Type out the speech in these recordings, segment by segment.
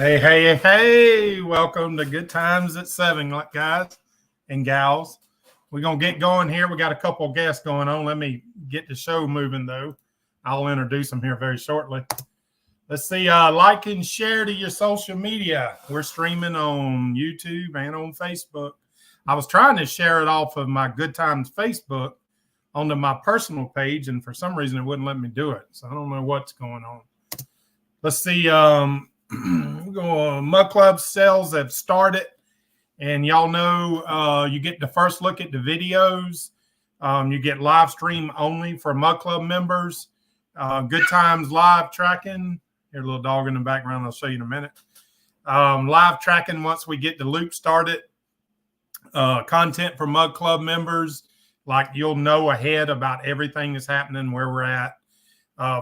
Hey, welcome to Good Times at 7, guys and gals. We're going to get going here. We got a couple of guests going on. Let me get the show moving, though. I'll introduce them here very shortly. Let's see. Like and share to your social media. We're streaming on YouTube and on Facebook. I was trying to share it off of my Good Times Facebook onto my personal page, and for some reason, it wouldn't let me do it. So I don't know what's going on. Let's see. Mug Club sales have started, and y'all know you get the first look at the videos. You get live stream only for Mug Club members. Good Times live tracking. Here's a little dog in the background. I'll show you in a minute. Live tracking once we get the loop started. Content for Mug Club members, like you'll know ahead about everything that's happening, where we're at.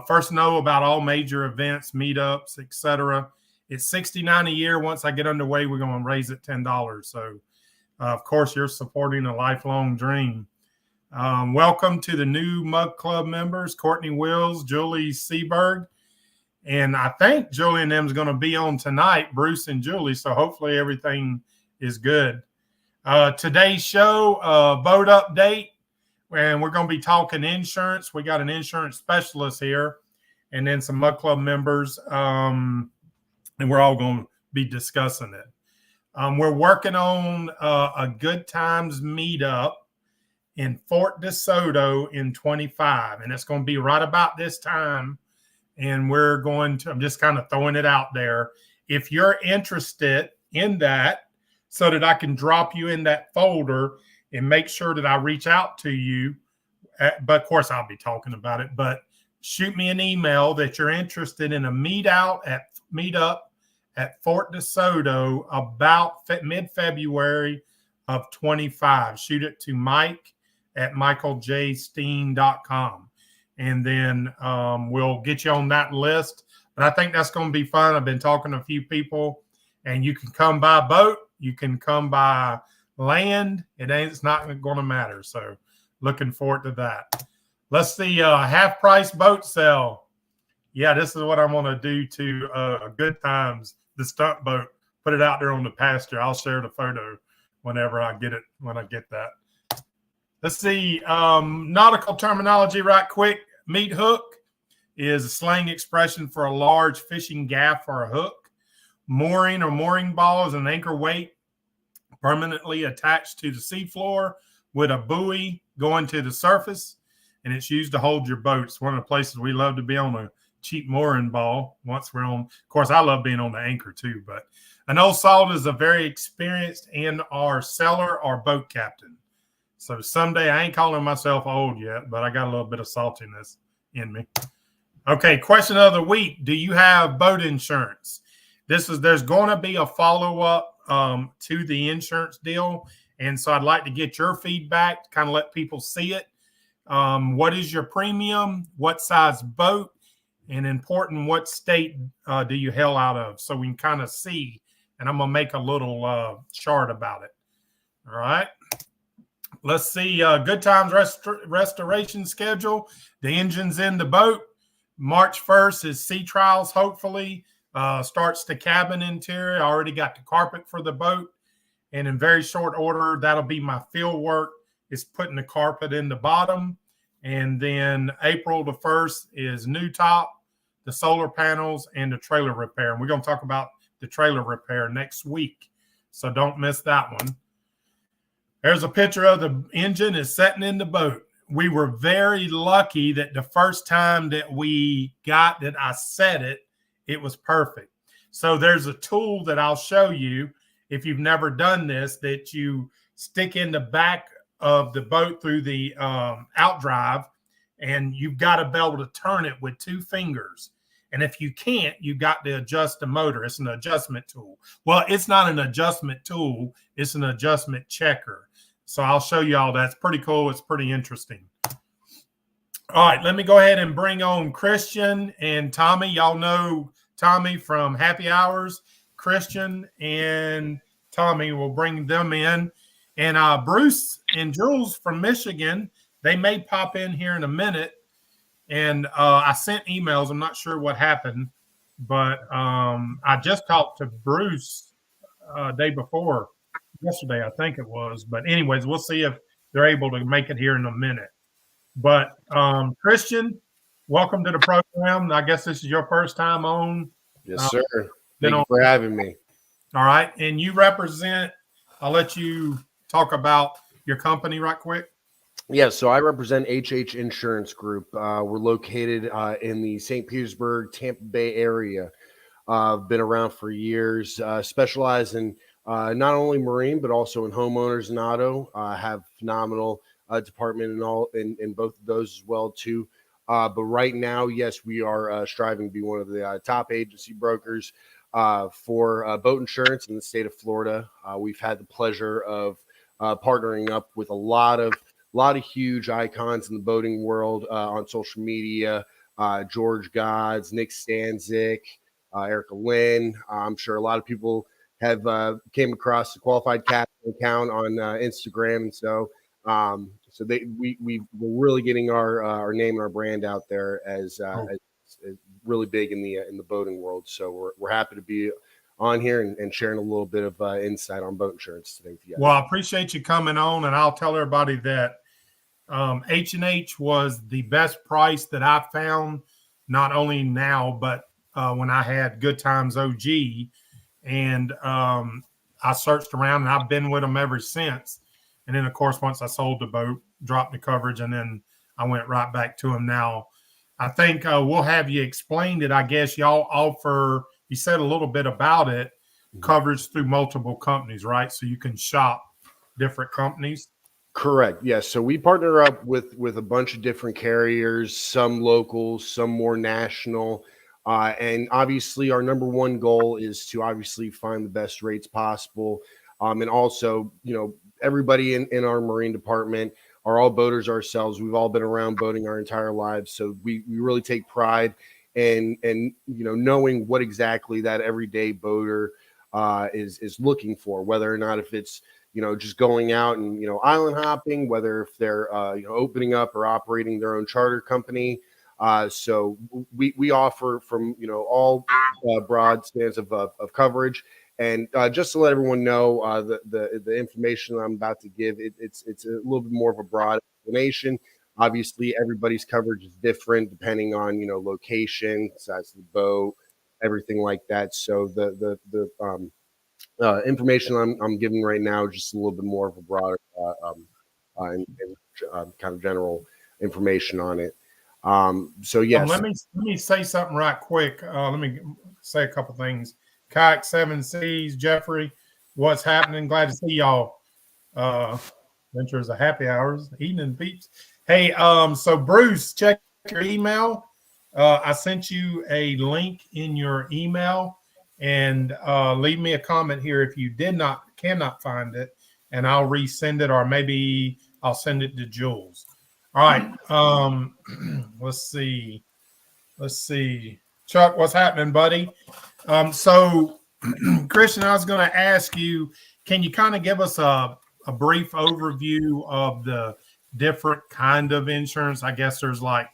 First know about all major events, meetups, etc. It's $69 a year. Once I get underway, we're going to raise it $10. So, of course, you're supporting a lifelong dream. Welcome to the new Mug Club members, Courtney Wills, Julie Seberg. And I think Julie and them is going to be on tonight, Bruce and Julie. So hopefully everything is good. Today's show, boat update. And we're going to be talking insurance. We got an insurance specialist here and then some Mug Club members. And we're all going to be discussing it. We're working on a Good Times meetup in Fort DeSoto in 25. And it's going to be right about this time. And we're going to, I'm just kind of throwing it out there. If you're interested in that, so that I can drop you in that folder and make sure that I reach out to you. But of course, I'll be talking about it. But shoot me an email that you're interested in a meetup at Fort DeSoto about mid-February of 25. Shoot it to Mike at michaeljsteen.com. And then we'll get you on that list. But I think that's going to be fun. I've been talking to a few people, and you can come by boat. You can come by land. It's not going to matter. So looking forward to that. Let's see. Half price boat sale. Yeah, this is what I'm going to do to Good Times, the stunt boat. Put it out there on the pasture. I'll share the photo whenever I get it, when I get that. Let's see. Nautical terminology right quick. Meat hook is a slang expression for a large fishing gaff or a hook. Mooring or mooring ball is an anchor weight permanently attached to the seafloor with a buoy going to the surface, and it's used to hold your boat. It's one of the places we love to be on, a cheap mooring ball once we're on. Of course, I love being on the anchor too, but an old salt is a very experienced and/or sailor or boat captain. So someday, I ain't calling myself old yet, but I got a little bit of saltiness in me. Okay, question of the week. Do you have boat insurance? There's going to be a follow-up to the insurance deal. And so I'd like to get your feedback, to kind of let people see it. What is your premium? What size boat? And important, what state do you hail out of? So we can kind of see. And I'm going to make a little chart about it. All right. Let's see. Good Times restoration schedule. The engine's in the boat. March 1st is sea trials, hopefully. Starts the cabin interior. I already got the carpet for the boat. And in very short order, that'll be my field work, is putting the carpet in the bottom. And then April the 1st is new top, the solar panels, and the trailer repair. And we're going to talk about the trailer repair next week. So don't miss that one. There's a picture of the engine is setting in the boat. We were very lucky that the first time that I set it, it was perfect. So there's a tool that I'll show you if you've never done this, that you stick in the back of the boat through the outdrive, and you've got to be able to turn it with 2 fingers. And if you can't, you've got to adjust the motor. It's an adjustment tool. Well, it's not an adjustment tool. It's an adjustment checker. So I'll show you all that. It's pretty cool. It's pretty interesting. All right, let me go ahead and bring on Christian and Tommy. Y'all know Tommy from Happy Hours. Christian and Tommy will bring them in. And Bruce and Jules from Michigan, they may pop in here in a minute. And I sent emails. I'm not sure what happened, But I just talked to Bruce day before yesterday, I think it was. But anyways, we'll see if they're able to make it here in a minute. But Christian, welcome to the program. I guess this is your first time on. Yes, sir. Been Thank you on. for having me. All right, and you represent. I'll let you talk about your company right quick. Yeah, so I represent H&H Insurance Group. We're located in the St. Petersburg, Tampa Bay area. I've been around for years, specialize in not only marine, but also in homeowners and auto. Have phenomenal department in both of those as well, too. But right now, yes, we are striving to be one of the top agency brokers for boat insurance in the state of Florida. We've had the pleasure of partnering up with a lot of huge icons in the boating world on social media. George Gods, Nick Stanzik, Erica Lynn. I'm sure a lot of people have came across the Qualified Captain account on Instagram, and so we're really getting our name and our brand out there as really big in the boating world. So we're happy to be on here and sharing a little bit of insight on boat insurance today with you guys. Well, I appreciate you coming on, and I'll tell everybody that H&H was the best price that I found, not only now, but when I had Good Times OG. And I searched around, and I've been with them ever since. And then, of course, once I sold the boat, dropped the coverage, and then I went right back to them now. I think we'll have you explained it. I guess y'all offer, you said a little bit about it, coverage through multiple companies, right? So you can shop different companies. Correct. Yes. So we partner up with a bunch of different carriers, some local, some more national. And obviously our number one goal is to obviously find the best rates possible. And also, everybody in our marine department are all boaters ourselves. We've all been around boating our entire lives. So we really take pride in knowing what exactly that everyday boater is looking for, whether or not if it's just going out and, island hopping, whether if they're, opening up or operating their own charter company. So we offer from, all broad spans of coverage. And just to let everyone know, the information I'm about to give, it's a little bit more of a broad explanation. Obviously, everybody's coverage is different depending on, location, size of the boat, everything like that. So the information I'm giving right now is just a little bit more of a broader and kind of general information on it. So yes. Let me say something right quick. Let me say a couple things. Kayak 7 Seas, Jeffrey, what's happening? Glad to see y'all. Ventures of happy hours, evening peeps. Hey, so Bruce, check your email. I sent you a link in your email. And leave me a comment here if you cannot find it, and I'll resend it, or maybe I'll send it to Jules. All right. Let's see. Chuck, what's happening, buddy? So, Christian, I was going to ask you, can you kind of give us a brief overview of the different kind of insurance? I guess there's like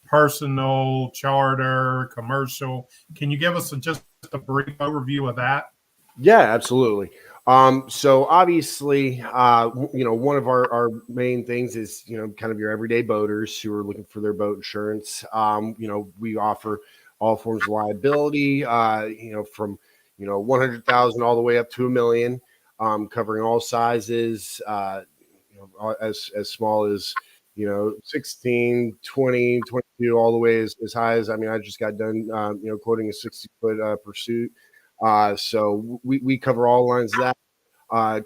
personal, charter, commercial. Can you give us just a brief overview of that? Yeah, absolutely. So obviously, one of our main things is, kind of your everyday boaters who are looking for their boat insurance. We offer all forms of liability, from, 100,000 all the way up to $1 million, covering all sizes, as small as, 16, 20, 22, all the way as high as, I just got done, quoting a 60-foot pursuit. So we cover all lines of that.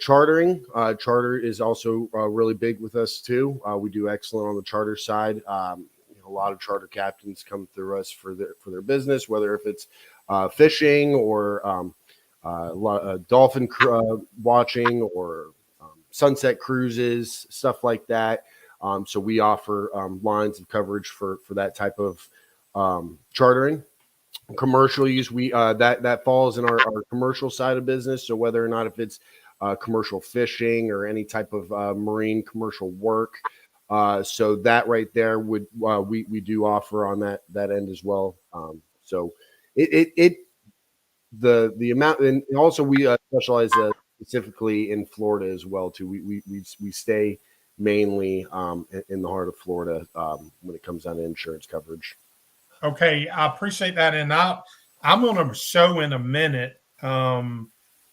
Chartering, charter is also really big with us too. We do excellent on the charter side. A lot of charter captains come through us for their business, whether if it's fishing or dolphin watching or sunset cruises, stuff like that. So we offer lines of coverage for that type of chartering. Commercial use, we that falls in our commercial side of business. So whether or not if it's commercial fishing or any type of marine commercial work, so that right there would we do offer on that end as well. So The amount, and also we specialize specifically in Florida as well too. We stay mainly in the heart of Florida when it comes down to insurance coverage. Okay, I appreciate that, and I'm going to show in a minute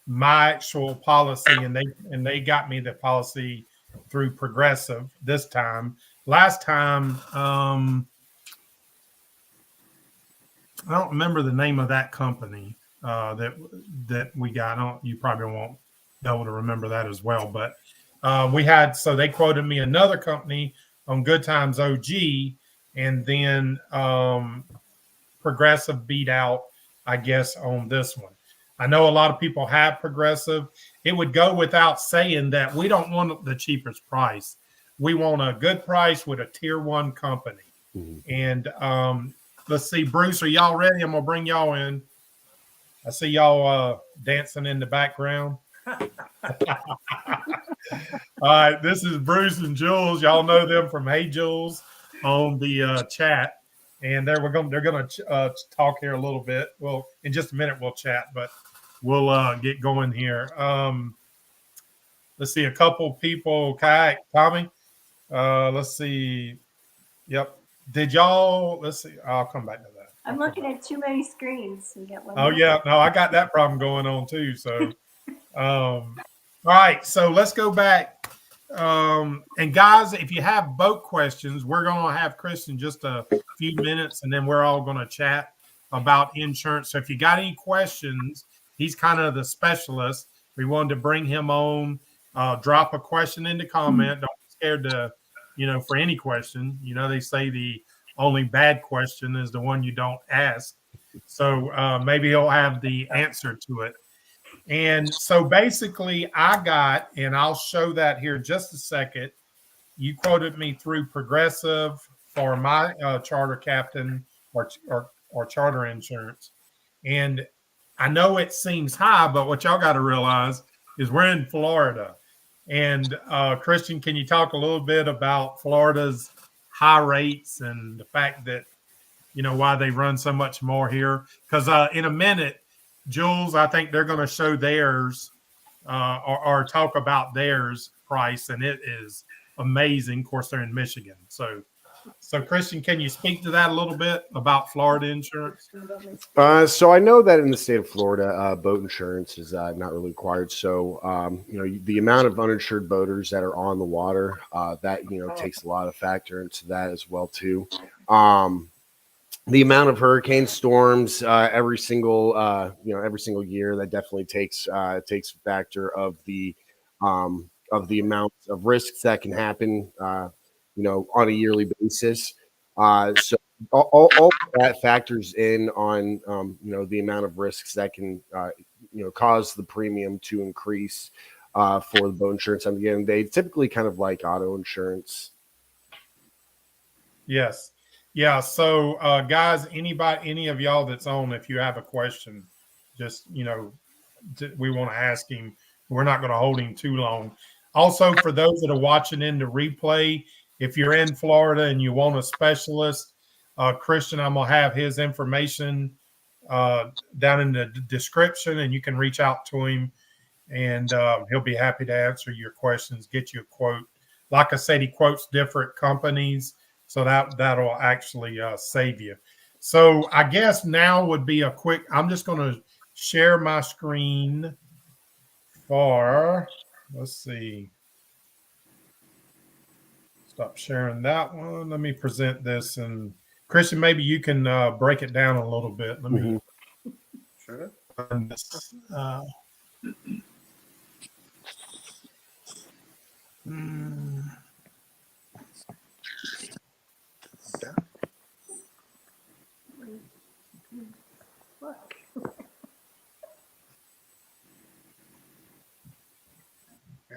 my actual policy, and they got me the policy through Progressive this time. Last time, I don't remember the name of that company that we got. You probably won't be able to remember that as well, but so they quoted me another company on Good Times OG, and then Progressive beat out, I guess, on this one. I know a lot of people have Progressive. It would go without saying that we don't want the cheapest price. We want a good price with a tier 1 company. Mm-hmm. And let's see, Bruce, are y'all ready? I'm going to bring y'all in. I see y'all dancing in the background. All right, this is Bruce and Jules. Y'all know them from Hey Jules on the chat. And they're going to talk here a little bit. Well, in just a minute, we'll chat, but we'll get going here. Let's see, a couple people. Kai, Tommy, let's see. Yep. Let's see. I'll come back to that. I'm looking at too many screens. We got one. Oh, yeah. No, I got that problem going on too. So, all right. So let's go back. And guys, if you have boat questions, we're going to have Chris in just a few minutes, and then we're all going to chat about insurance. So if you got any questions, he's kind of the specialist. We wanted to bring him on. Drop a question in the comment. Don't be scared to, for any question. They say the only bad question is the one you don't ask. So maybe he'll have the answer to it. And so basically and I'll show that here in just a second. You quoted me through Progressive for my charter captain or charter insurance. And I know it seems high, but what y'all got to realize is we're in Florida. And Christian, can you talk a little bit about Florida's high rates and the fact that, why they run so much more here? Because in a minute, Jules, I think they're going to show theirs or talk about theirs price, and it is amazing. Of course, they're in Michigan. So Christian, can you speak to that a little bit about Florida insurance? So I know that in the state of Florida, boat insurance is not really required. So, the amount of uninsured boaters that are on the water, that, takes a lot of factor into that as well, too. The amount of hurricane storms every single year, that definitely takes factor of the amount of risks that can happen, on a yearly basis. So all that factors in on, the amount of risks that can, cause the premium to increase for the boat insurance. And again, they typically kind of like auto insurance. Yes. Yeah. So, guys, any of y'all that's on, if you have a question, just, we want to ask him. We're not going to hold him too long. Also, for those that are watching in the replay, if you're in Florida and you want a specialist, Christian, I'm going to have his information down in the description, and you can reach out to him, and he'll be happy to answer your questions, get you a quote. Like I said, he quotes different companies. So that'll actually save you. So I guess now would be I'm just going to share my screen let's see. Stop sharing that one. Let me present this. And Christian, maybe you can break it down a little bit. Let me. Sure. This,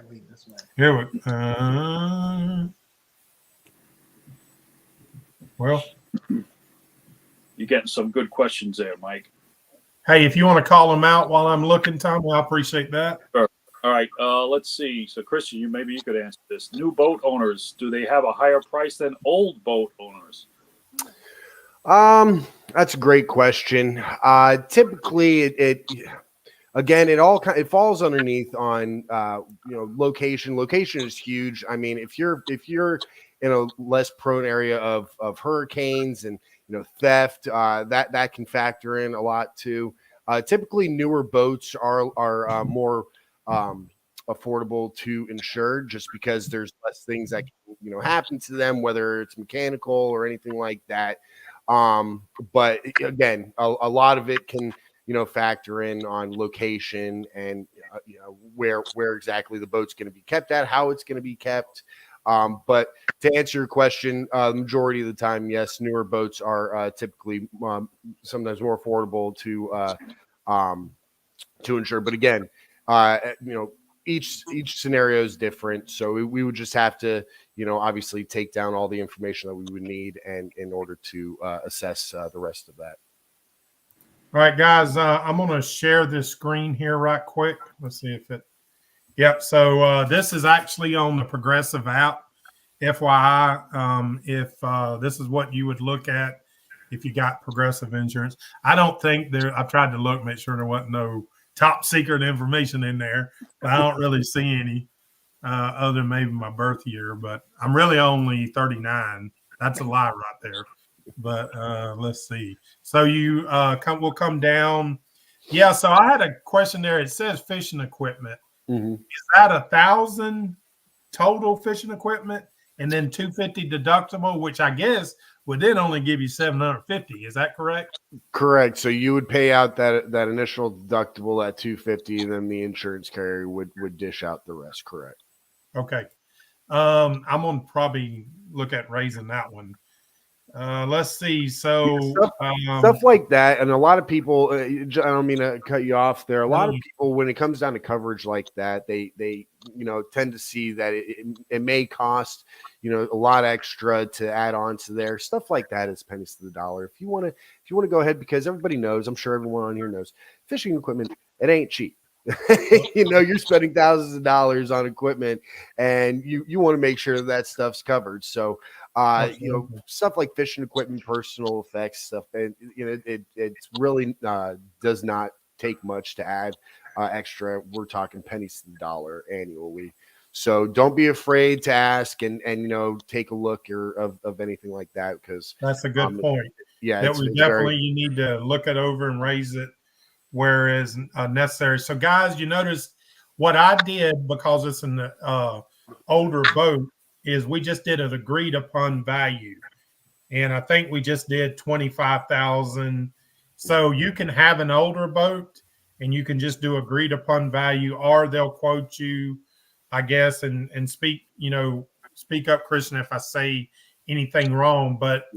Lead this way. Here we well, you're getting some good questions there, Mike. Hey, if you want to call them out while I'm looking, Tommy, I appreciate that. Sure. All right. Let's see. So, Christian, maybe you could answer this. New boat owners, do they have a higher price than old boat owners? That's a great question. Typically, again, it falls underneath on location. Location is huge. I mean, if you're in a less prone area of hurricanes and theft, that can factor in a lot too. Typically, newer boats are more affordable to insure, just because there's less things that can happen to them, whether it's mechanical or anything like that. But again, a lot of it can factor in on location and where exactly the boat's going to be kept at, how it's going to be kept. But to answer your question, the majority of the time, yes, newer boats are typically sometimes more affordable to insure. But again, each scenario is different, so we would just have to obviously take down all the information that we would need and in order to assess the rest of that. All right, guys, I'm going to share this screen here right quick. Let's see if it. Yep. So this is actually on the Progressive app. FYI, if this is what you would look at if you got Progressive insurance. I don't think I've tried to look, make sure there wasn't no top secret information in there, but I don't really see any other than maybe my birth year. But I'm really only 39. That's a lie right there. But let's see. So you will come down. Yeah. So I had a question there. It says fishing equipment. Mm-hmm. Is that 1,000 total fishing equipment and then $250 deductible, which I guess would then only give you $750? Is that correct? Correct. So you would pay out that initial deductible at $250, and then the insurance carrier would dish out the rest. Correct. Okay. I'm gonna probably look at raising that one. Let's see. So stuff like that, and a lot of people. I don't mean to cut you off there. A lot of people, when it comes down to coverage like that, they tend to see that it may cost a lot extra to add on to their stuff like that. Is pennies to the dollar. If you want to go ahead, because everybody knows, I'm sure everyone on here knows, fishing equipment, it ain't cheap. You're spending thousands of dollars on equipment, and you want to make sure that stuff's covered. So stuff like fishing equipment, personal effects stuff, and it's really does not take much to add extra. We're talking pennies to the dollar annually. So don't be afraid to ask and take a look of anything like that, because that's a good point. Yeah, that was definitely you need to look it over and raise it where is necessary. So guys, you notice what I did, because it's an older boat, is we just did an agreed upon value, and I think we just did 25,000. So you can have an older boat and you can just do agreed upon value, or they'll quote you, I guess, and speak up, Christian, if I say anything wrong. But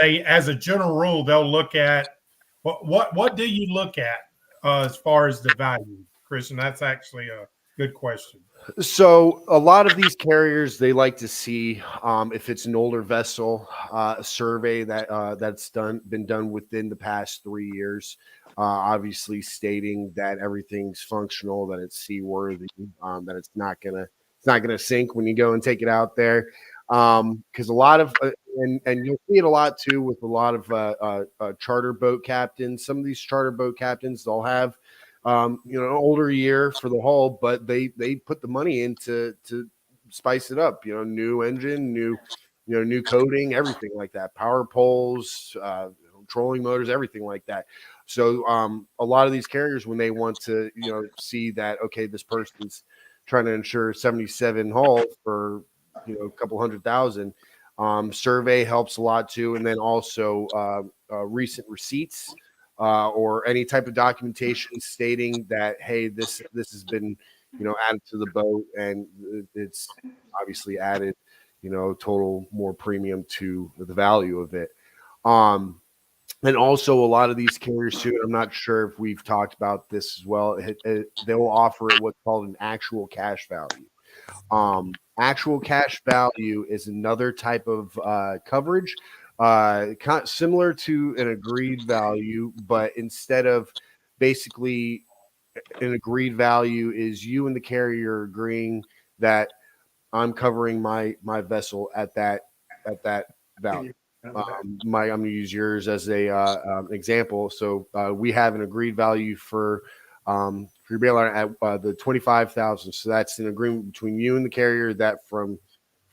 they, as a general rule, they'll look at what do you look at as far as the value, Christian? That's actually a good question. So a lot of these carriers, they like to see if it's an older vessel, a survey that's been done within the past 3 years, obviously stating that everything's functional, that it's seaworthy, that it's not gonna sink when you go and take it out there. Because a lot of and you'll see it a lot too with a lot of charter boat captains. Some of these charter boat captains, they'll have an older year for the hull, but they put the money in to spice it up. New engine, new coating, everything like that. Power poles, trolling motors, everything like that. So a lot of these carriers, when they want to see that, okay, this person's trying to insure 77 hull for a couple $100,000. Survey helps a lot too, and then also recent receipts or any type of documentation stating that, hey, this has been added to the boat, and it's obviously added total more premium to the value of it. And also a lot of these carriers too, I'm not sure if we've talked about this as well, they will offer what's called an actual cash value. Actual cash value is another type of coverage, similar to an agreed value, but instead of basically an agreed value is you and the carrier agreeing that I'm covering my vessel at that value. I'm going to use yours as a example. So we have an agreed value for your bailout at the 25,000. So that's an agreement between you and the carrier that from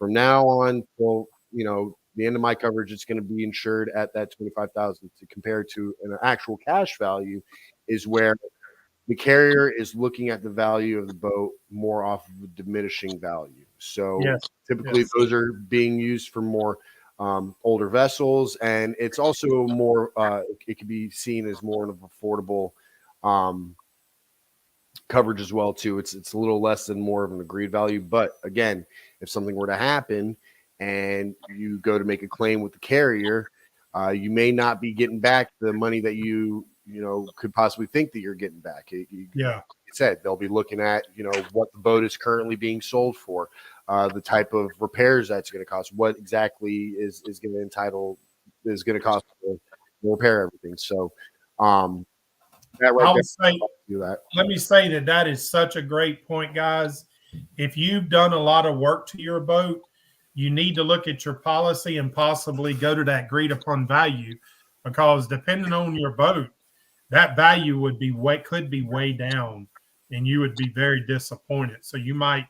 now on till the end of my coverage, it's going to be insured at that 25,000. To compare to an actual cash value, is where the carrier is looking at the value of the boat more off of a diminishing value. So Yes. typically those are being used for more older vessels, and it's also more it can be seen as more of an affordable coverage as well too. It's a little less than more of an agreed value, but again, if something were to happen and you go to make a claim with the carrier, you may not be getting back the money that you could possibly think that you're getting back. Like I said, they'll be looking at what the boat is currently being sold for, the type of repairs that's going to cost, what exactly is going to cost to repair everything. So that right there, do that. Let me say that is such a great point, guys. If you've done a lot of work to your boat, you need to look at your policy and possibly go to that agreed upon value, because depending on your boat, that value could be way down, and you would be very disappointed. So you might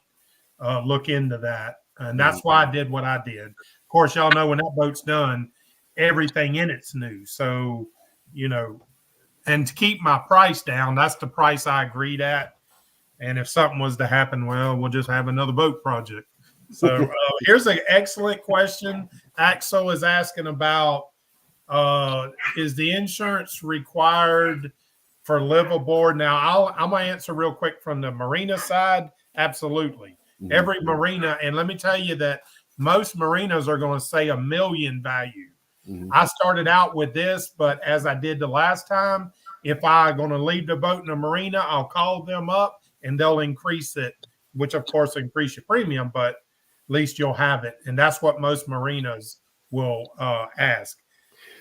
look into that, and that's why I did what I did. Of course, y'all know when that boat's done, everything in it's new. So and to keep my price down, that's the price I agreed at. And if something was to happen, well, we'll just have another boat project. So here's an excellent question. Axel is asking about, is the insurance required for live aboard? Now, I'm going to answer real quick from the marina side. Absolutely. Mm-hmm. Every marina, and let me tell you that most marinas are going to say $1 million value. Mm-hmm. I started out with this, but as I did the last time, if I'm going to leave the boat in a marina, I'll call them up and they'll increase it, which of course increase your premium, but at least you'll have it. And that's what most marinas will ask.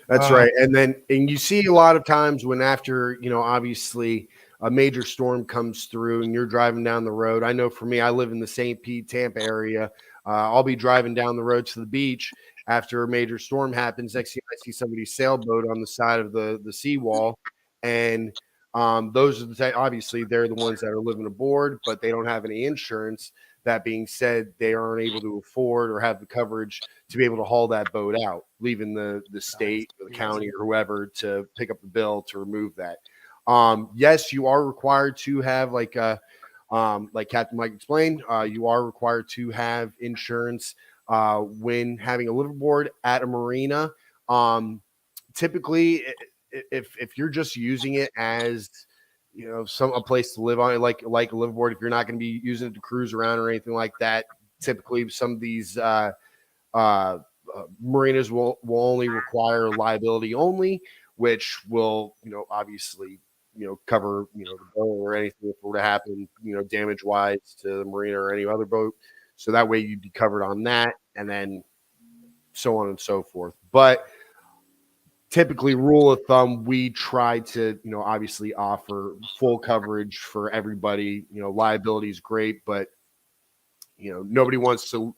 That's right. And you see a lot of times when after, obviously a major storm comes through and you're driving down the road. I know for me, I live in the St. Pete, Tampa area. I'll be driving down the road to the beach after a major storm happens. Next thing I see somebody's sailboat on the side of the seawall. And those are obviously they're the ones that are living aboard, but they don't have any insurance. That being said, they aren't able to afford or have the coverage to be able to haul that boat out, leaving the state or the county or whoever to pick up the bill to remove that. Yes, you are required to have like Captain Mike explained, you are required to have insurance when having a liveaboard at a marina. Typically, if you're just using it as a place to live on, like a liveaboard, if you're not going to be using it to cruise around or anything like that, typically some of these marinas will only require liability only, which will obviously cover the boat or anything if it were to happen damage wise to the marina or any other boat. So that way you'd be covered on that, and then so on and so forth. But typically, rule of thumb, we try to, obviously offer full coverage for everybody. Liability is great, but, nobody wants to,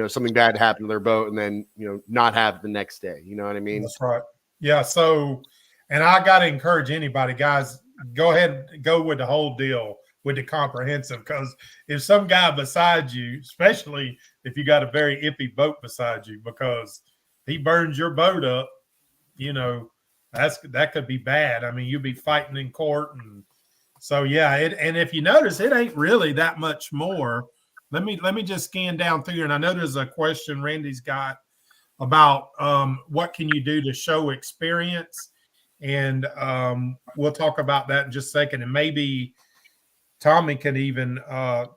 something bad happen to their boat and then, not have the next day. You know what I mean? That's right. Yeah. So, and I got to encourage anybody, guys, go ahead and go with the whole deal with the comprehensive, because if some guy beside you, especially if you got a very iffy boat beside you, because he burns your boat up, that could be bad. I mean, you'll be fighting in court. And so, yeah. And if you notice, it ain't really that much more. Let me just scan down through here. And I know there's a question Randy's got about what can you do to show experience. And we'll talk about that in just a second. And maybe Tommy can even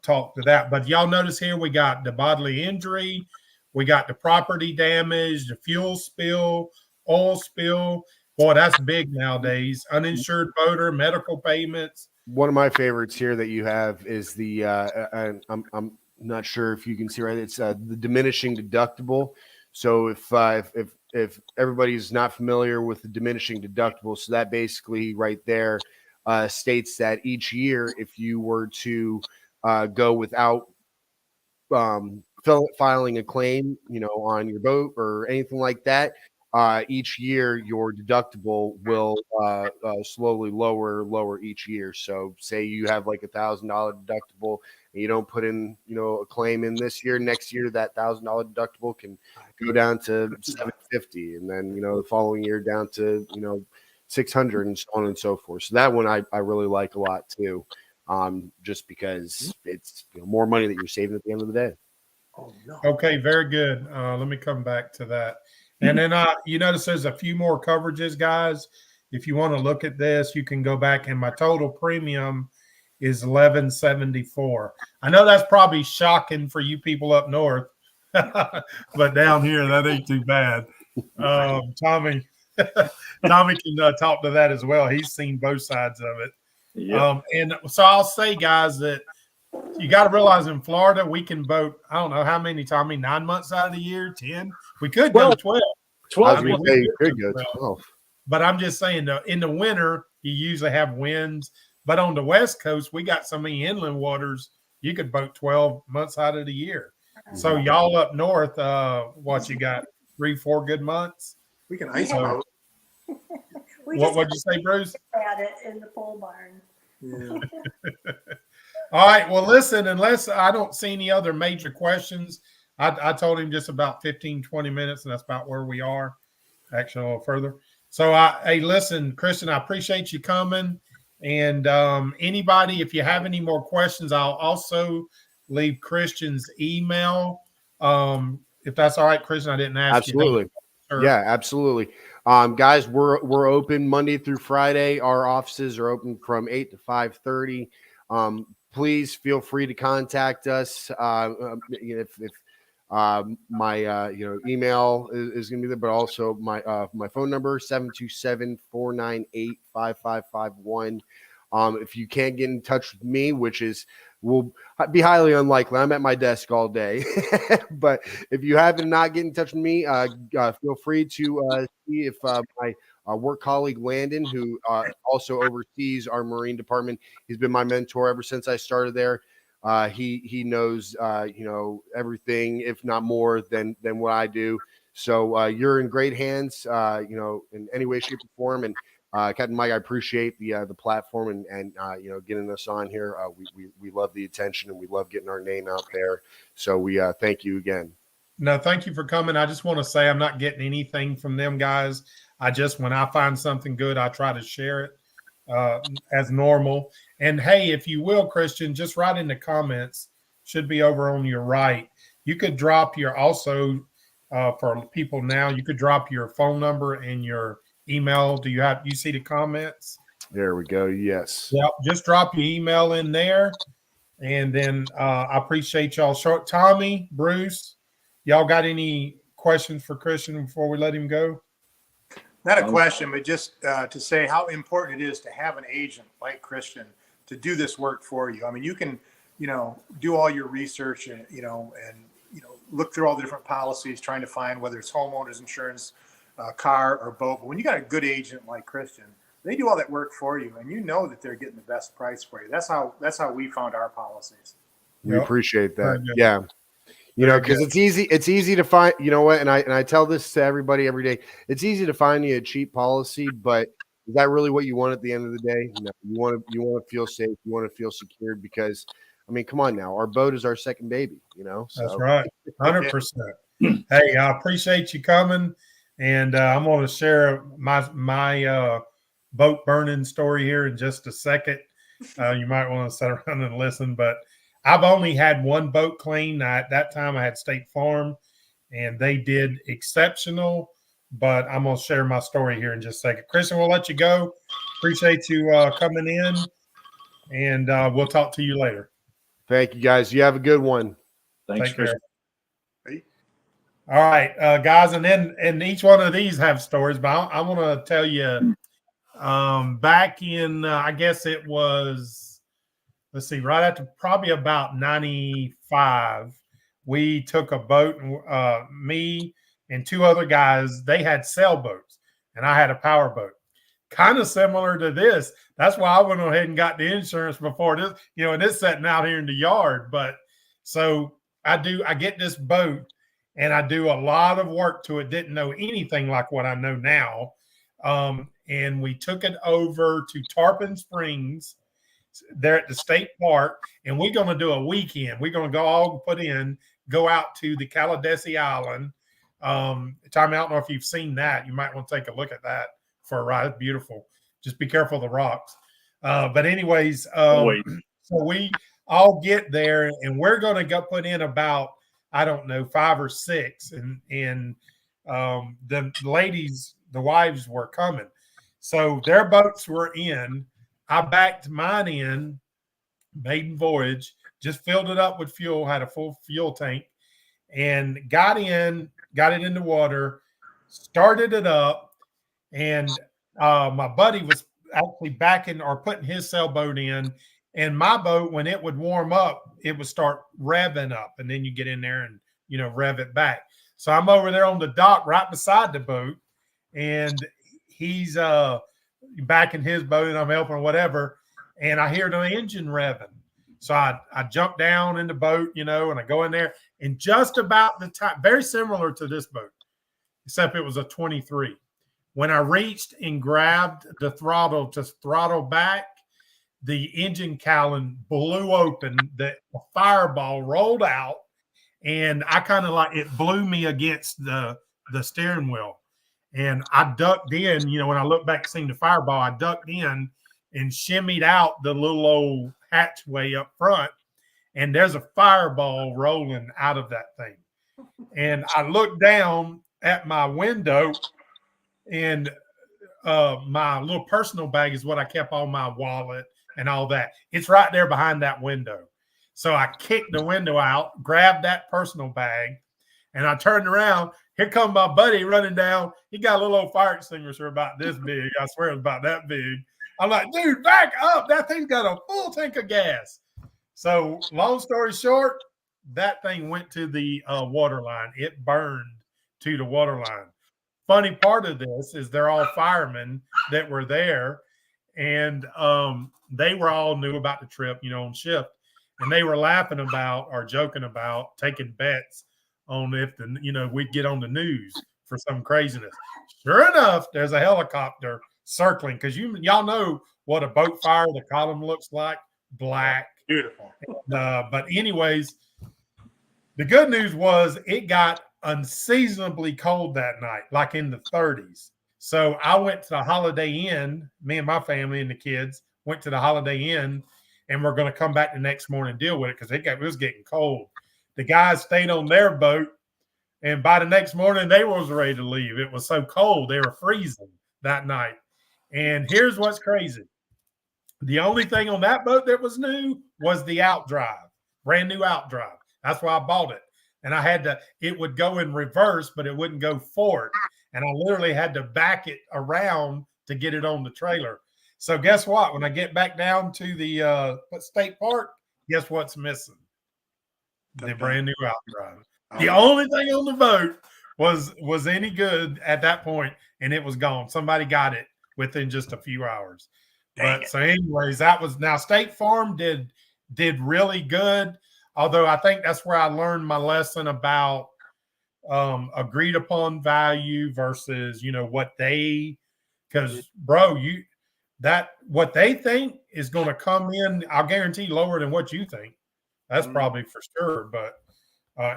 talk to that. But y'all notice here, we got the bodily injury. We got the property damage, the fuel spill, oil spill. Boy, that's big nowadays. Uninsured boater, medical payments. One of my favorites here that you have is the I'm not sure if you can see right. It's the diminishing deductible. So if everybody's not familiar with the diminishing deductible, so that basically right there states that each year, if you were to go without filing a claim, on your boat or anything like that, each year your deductible will slowly lower each year. So say you have like $1,000 deductible and you don't put in, a claim in this year, next year that $1,000 deductible can go down to $750, and then the following year down to $600, and so on and so forth. So that one I really like a lot too, just because it's more money that you're saving at the end of the day. Okay, very good. Let me come back to that. And then you notice there's a few more coverages, guys. If you want to look at this, you can go back, and my total premium is $11.74. I know that's probably shocking for you people up north, but down here that ain't too bad. Tommy can talk to that as well. He's seen both sides of it. Yeah. And so I'll say, guys, that you got to realize in Florida we can vote. I don't know how many, Tommy, 9 months out of the year, 10. We could go 12. 12. I was gonna say you could go 12. But I'm just saying, though, in the winter, you usually have winds. But on the West Coast, we got so many inland waters, you could boat 12 months out of the year. So y'all up north, what you got, 3-4 good months? We can ice boat. What'd you say, Bruce? At it in the pole barn. Yeah. All right. Well, listen, unless I don't see any other major questions, I told him just about 15, 20 minutes, and that's about where we are, actually a little further. So, hey, listen, Christian, I appreciate you coming. And anybody, if you have any more questions, I'll also leave Christian's email. If that's all right, Christian, I didn't ask you. Absolutely. Yeah, absolutely. Guys, we're open Monday through Friday. Our offices are open from 8 to 5:30. Please feel free to contact us. If my email is going to be there, but also my phone number 727-498-5551. If you can't get in touch with me, which will be highly unlikely, I'm at my desk all day. But if you happen to not get in touch with me, feel free to see if my work colleague Landon, who also oversees our marine department, he's been my mentor ever since I started there. He knows everything, if not more than what I do. So you're in great hands, in any way, shape, or form. And Captain Mike, I appreciate the platform and getting us on here. We love the attention, and we love getting our name out there. So we thank you again. No, thank you for coming. I just want to say I'm not getting anything from them guys. When I find something good, I try to share it as normal. And hey, if you will, Christian, just write in the comments, should be over on your right. You could drop your for people now, you could drop your phone number and your email. Do you see the comments? There we go. Yes. Yeah, just drop your email in there. And then I appreciate y'all. Tommy, Bruce, y'all got any questions for Christian before we let him go? Not a question, but just to say how important it is to have an agent like Christian to do this work for you. I mean, you can, do all your research and look through all the different policies, trying to find whether it's homeowners insurance, car or boat. But when you got a good agent like Christian, they do all that work for you, and you know that they're getting the best price for you. That's how we found our policies. We appreciate that. Yeah. Because it's easy to find, and I tell this to everybody every day. It's easy to find you a cheap policy, but is that really what you want at the end of the day? No, you want to feel safe. You want to feel secured, because, I mean, come on now, our boat is our second baby, So. That's right. 100%. Hey, I appreciate you coming, and I'm going to share my boat burning story here in just a second. You might want to sit around and listen, but I've only had one boat clean. At that time, I had State Farm, and they did exceptional. But I'm going to share my story here in just a second. Christian, we'll let you go. Appreciate you coming in, and we'll talk to you later. Thank you, guys. You have a good one. Thanks, Take care. Chris. All right, guys, and each one of these have stories, but I want to tell you, back in, I guess it was, let's see, right after probably about 95, we took a boat, me and two other guys, they had sailboats, and I had a power boat. Kind of similar to this. That's why I went ahead and got the insurance before this, and it's sitting out here in the yard. But so I get this boat, and I do a lot of work to it. Didn't know anything like what I know now. And we took it over to Tarpon Springs there at the state park, and we're going to do a weekend. We're going to go out to the Caladesi Island. Tom, I don't know if you've seen that. You might want to take a look at that for a ride. It's beautiful. Just be careful of the rocks. But anyways, so we all get there, and we're going to go put in about, I don't know, 5 or 6, and the ladies, the wives were coming. So their boats were in. I backed mine in, maiden voyage, just filled it up with fuel, had a full fuel tank, and got it in the water, started it up, and my buddy was actually backing or putting his sailboat in, and my boat, when it would warm up, it would start revving up, and then you get in there and, you know, rev it back. So I'm over there on the dock right beside the boat, and he's backing his boat, and I'm helping whatever, and I hear the engine revving. So I jump down in the boat, you know, and I go in there, and just about the time, very similar to this boat, except it was a 23. When I reached and grabbed the throttle to throttle back, the engine cowling blew open, the fireball rolled out, and I kind of like, it blew me against the steering wheel. And I ducked in, you know, when I looked back seeing the fireball, I ducked in and shimmied out the little old hatchway up front. And there's a fireball rolling out of that thing. And I looked down at my window, and my little personal bag is what I kept all my wallet and all that. It's right there behind that window. So I kicked the window out, grabbed that personal bag, and I turned around. Here comes my buddy running down. He got a little old fire extinguisher about this big. I swear it was about that big. I'm like, dude, back up. That thing's got a full tank of gas. So long story short, that thing went to the water line. It burned to the water line. Funny part of this is they're all firemen that were there, and they were all new about the trip, you know, on shift. And they were laughing about or joking about taking bets on if we'd get on the news for some craziness. Sure enough, there's a helicopter circling, because y'all know what a boat fire, the column looks like, black. Beautiful. But anyways, the good news was it got unseasonably cold that night, like in the 30s. So I went to the Holiday Inn, me and my family and the kids went to the Holiday Inn, and we're going to come back the next morning and deal with it because it was getting cold. The guys stayed on their boat, and by the next morning, they was ready to leave. It was so cold. They were freezing that night. And here's what's crazy. The only thing on that boat that was new was the outdrive, brand new outdrive. That's why I bought it. And it would go in reverse, but it wouldn't go forward. And I literally had to back it around to get it on the trailer. So guess what? When I get back down to the state park, guess what's missing? The brand new outdrive. The only thing on the boat was any good at that point, and it was gone. Somebody got it within just a few hours. So anyways, that was, now State Farm did really good. Although I think that's where I learned my lesson about agreed upon value versus, what they, because bro, what they think is going to come in, I'll guarantee lower than what you think. That's probably for sure. But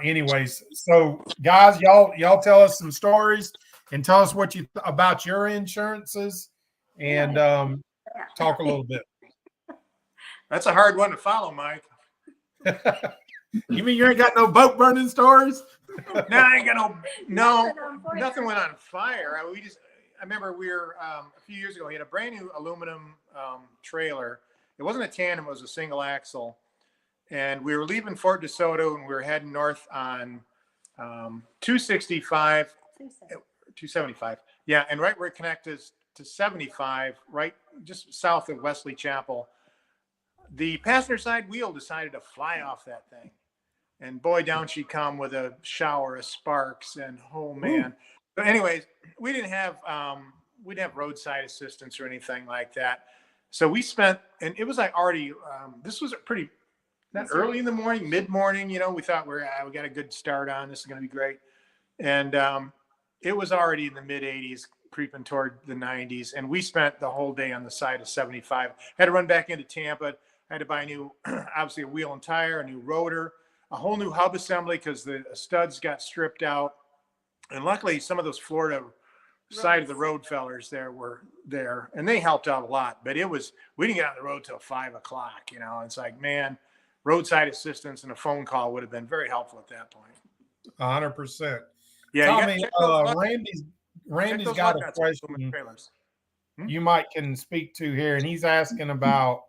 anyways, so guys, y'all tell us some stories and tell us what you about your insurances and talk a little bit. That's a hard one to follow, Mike. You mean you ain't got no boat burning stories? No, I ain't got nothing went on fire. I remember we were a few years ago, we had a brand new aluminum trailer. It wasn't a tandem, it was a single axle. And we were leaving Fort DeSoto and we were heading north on 265, 275. Yeah, and right where it connects to 75, right just south of Wesley Chapel, the passenger side wheel decided to fly off that thing. And boy, down she come with a shower of sparks, and oh man. But anyways, we didn't have roadside assistance or anything like that. So we spent, and it was like already, this was a pretty, not early in the morning, mid-morning, we thought we got a good start on, this is going to be great. And it was already in the mid 80s, creeping toward the 90s. And we spent the whole day on the side of 75. Had to run back into Tampa. I had to buy a new, obviously a wheel and tire, a new rotor, a whole new hub assembly because the studs got stripped out. And luckily, some of those Florida side of the road fellers there were there, and they helped out a lot. But we didn't get on the road till 5 o'clock. It's like, man, roadside assistance and a phone call would have been very helpful at that point. 100%. Yeah, Tommy, Randy's got a question you might can speak to here, and he's asking about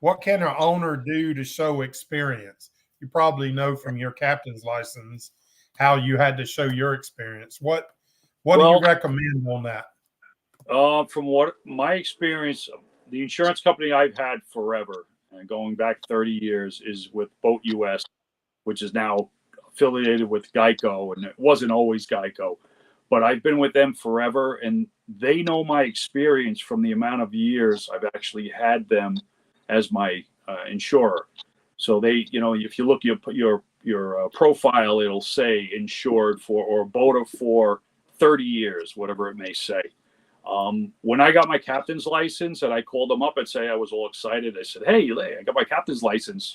what can an owner do to show experience? You probably know from your captain's license how you had to show your experience. What do you recommend on that? From what my experience, the insurance company I've had forever, and going back 30 years, is with Boat US, which is now affiliated with Geico, and it wasn't always Geico, but I've been with them forever, and they know my experience from the amount of years I've actually had them as my insurer. So they, if you look your profile, it'll say insured for or boater for 30 years, whatever it may say. When I got my captain's license and I called them up and say I was all excited, I said, "Hey, I got my captain's license.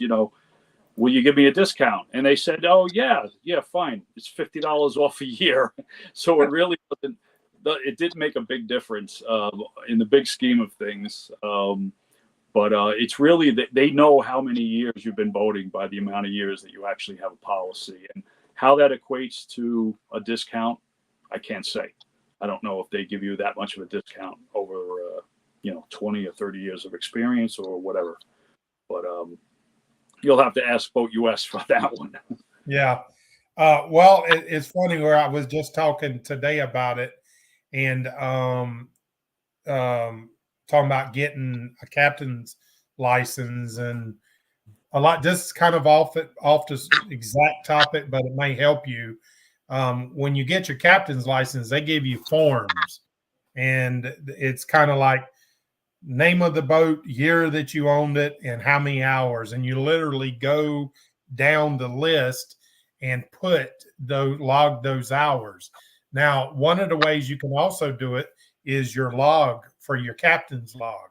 Will you give me a discount?" And they said, "Oh yeah, fine. It's $50 off a year." So it really wasn't. It didn't make a big difference in the big scheme of things. But it's really that they know how many years you've been boating by the amount of years that you actually have a policy, and how that equates to a discount, I can't say. I don't know if they give you that much of a discount over 20 or 30 years of experience or whatever. But you'll have to ask Boat US for that one. Yeah. Well, it's funny where I was just talking today about it, and talking about getting a captain's license, and a lot, just kind of off this exact topic, but it may help you. When you get your captain's license, they give you forms, and it's kind of like name of the boat, year that you owned it, and how many hours. And you literally go down the list and log those hours. Now, one of the ways you can also do it is your log for your captain's log.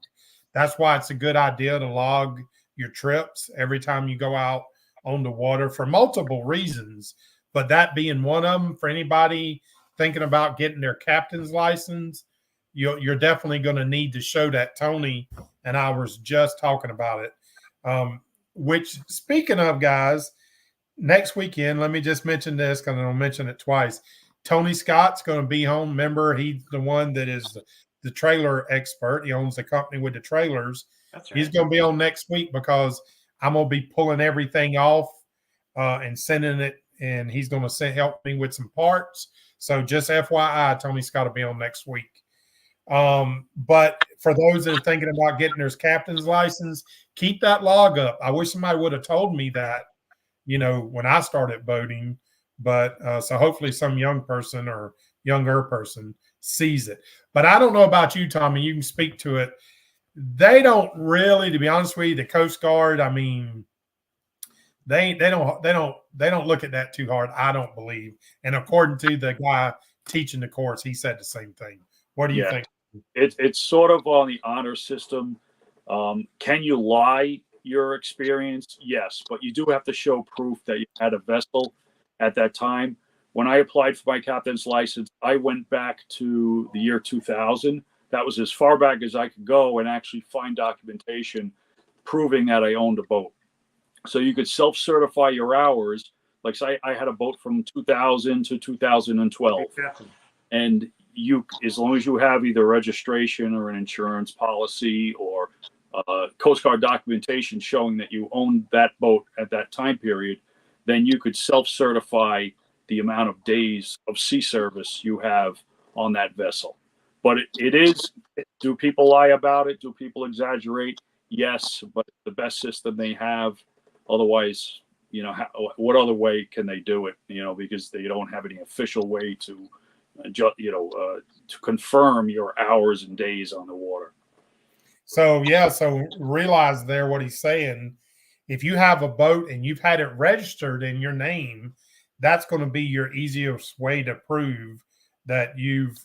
That's why it's a good idea to log your trips every time you go out on the water for multiple reasons. But that being one of them, for anybody thinking about getting their captain's license, you're definitely going to need to show that. Tony and I was just talking about it. Which, speaking of, guys, next weekend, let me just mention this because I'll mention it twice. Tony Scott's going to be home. Remember, he's the one that is the trailer expert. He owns the company with the trailers. That's right. He's going to be on next week because I'm going to be pulling everything off and sending it, and he's going to help me with some parts. So just FYI, Tony Scott will be on next week. But for those that are thinking about getting their captain's license, keep that log up. I wish somebody would have told me that, when I started boating. But so hopefully some young person or younger person sees it. But I don't know about you, Tommy. You can speak to it. They don't really, to be honest with you, the Coast Guard, I mean, they don't look at that too hard, I don't believe. And according to the guy teaching the course, he said the same thing. What do you think? It's sort of on the honor system. Can you lie your experience? Yes, but you do have to show proof that you had a vessel at that time. When I applied for my captain's license, I went back to the year 2000. That was as far back as I could go and actually find documentation proving that I owned a boat. So you could self-certify your hours. Like, say, I had a boat from 2000 to 2012. Exactly. And as long as you have either registration or an insurance policy or Coast Guard documentation showing that you owned that boat at that time period, then you could self-certify the amount of days of sea service you have on that vessel. But it is, do people lie about it? Do people exaggerate? Yes, but the best system they have. Otherwise, what other way can they do it? Because they don't have any official way to, to confirm your hours and days on the water. So realize there what he's saying. If you have a boat and you've had it registered in your name, that's going to be your easiest way to prove that you've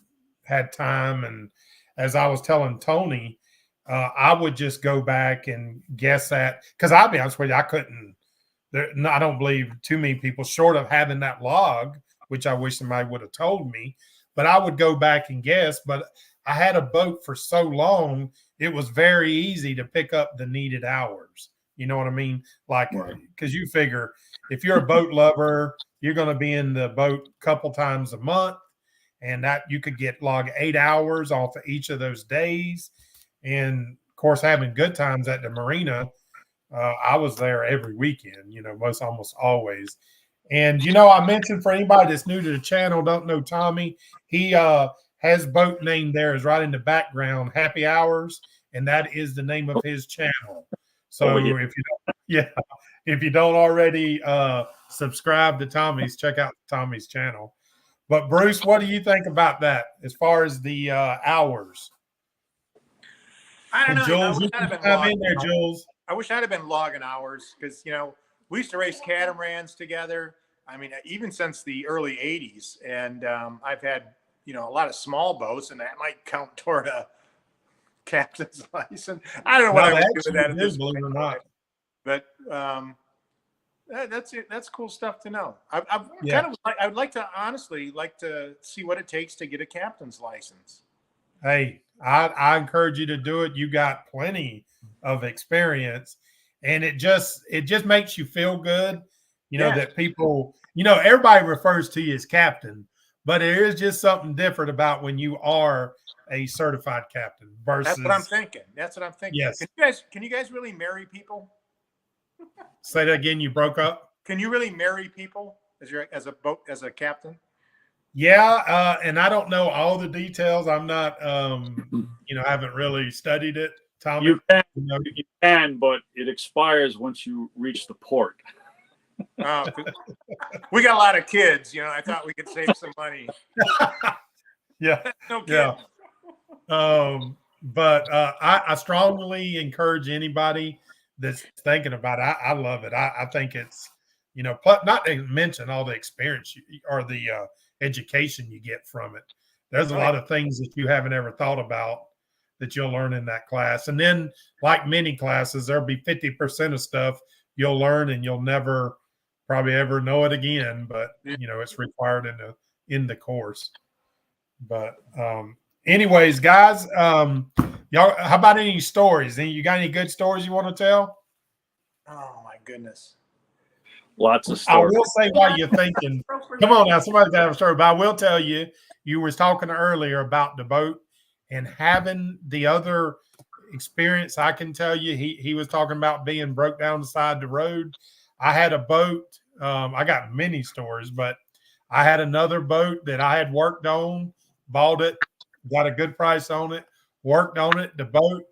had time. And as I was telling Tony, I would just go back and guess at, because I'll be honest with you, I couldn't. I don't believe too many people, short of having that log, which I wish somebody would have told me. But I would go back and guess. But I had a boat for so long, it was very easy to pick up the needed hours. You know what I mean? Like, because you figure if you're a boat lover, you're going to be in the boat a couple times a month, and that you could log 8 hours off of each of those days. And of course, having good times at the marina, I was there every weekend, almost always. And, I mentioned for anybody that's new to the channel, don't know Tommy, he has boat name there is right in the background, Happy Hours, and that is the name of his channel. So if you don't already subscribe to Tommy's, check out Tommy's channel. But Bruce, what do you think about that as far as the hours? I don't know. Jules, you can come in there, Jules. I wish I'd have been logging hours because, we used to race catamarans together. I mean, even since the early 80s. And I've had, a lot of small boats, and that might count toward a captain's license. I don't know what I would do with that at this point. Believe it or not. But that's it. That's cool stuff to know. I would like to honestly see what it takes to get a captain's license. Hey, I encourage you to do it. You got plenty of experience, and it just makes you feel good. That people, everybody refers to you as captain, but there is just something different about when you are a certified captain versus. That's what I'm thinking. Yes. Can you guys really marry people? Say that again. You broke up. Can you really marry people as a captain? Yeah, and I don't know all the details. I'm not, haven't really studied it. Tommy, you can, but it expires once you reach the port. We got a lot of kids. I thought we could save some money. Yeah, no kidding. Yeah. But I strongly encourage anybody that's thinking about it. I love it. I think it's, not to mention all the experience or the education you get from it. There's a lot of things that you haven't ever thought about that you'll learn in that class. And then, like many classes, there'll be 50% of stuff you'll learn and you'll never probably ever know it again. But it's required in the course. But anyways, guys, y'all, how about any stories? You got any good stories you want to tell? Oh my goodness. Lots of stories. I will say while you're thinking, come on now, somebody's got to have a story. But I will tell you, you were talking earlier about the boat and having the other experience. I can tell you, he was talking about being broke down the side of the road. I had a boat. I got many stories, but I had another boat that I had worked on, bought it, got a good price on it, worked on it. The boat,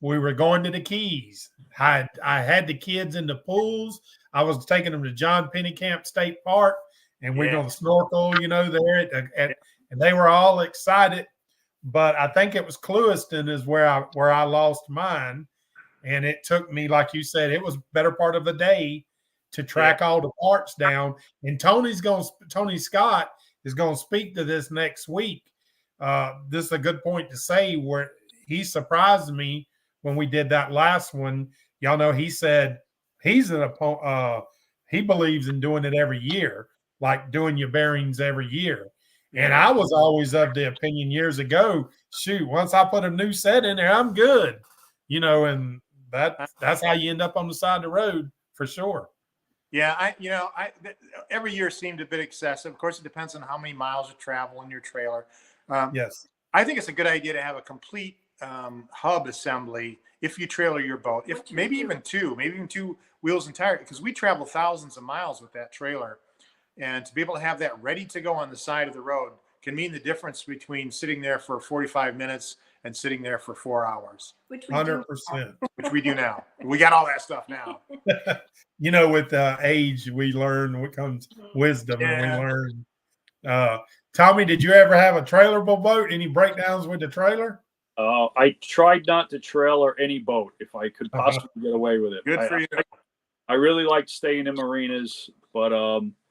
we were going to the Keys. I had the kids in the pools. I was taking them to John Pennekamp State Park, and we're going to snorkel, there and they were all excited. But I think it was Clewiston is where I lost mine, and it took me, like you said, it was better part of a day to track all the parts down. And Tony Scott is going to speak to this next week. This is a good point to say where he surprised me when we did that last one. Y'all know he said he believes in doing it every year, like doing your bearings every year. And I was always of the opinion years ago, shoot, once I put a new set in there, I'm good. And that's how you end up on the side of the road for sure. Yeah, every year seemed a bit excessive. Of course, it depends on how many miles you travel in your trailer. Yes. I think it's a good idea to have a complete hub assembly if you trailer your boat, maybe even two wheels and tires, because we travel thousands of miles with that trailer. And to be able to have that ready to go on the side of the road can mean the difference between sitting there for 45 minutes and sitting there for 4 hours. 100%. Which we do now. We got all that stuff now. With age, we learn what comes wisdom, and we learn. Tommy, did you ever have a trailerable boat? Any breakdowns with the trailer? I tried not to trailer any boat if I could possibly get away with it. Good for you. I really liked staying in marinas, but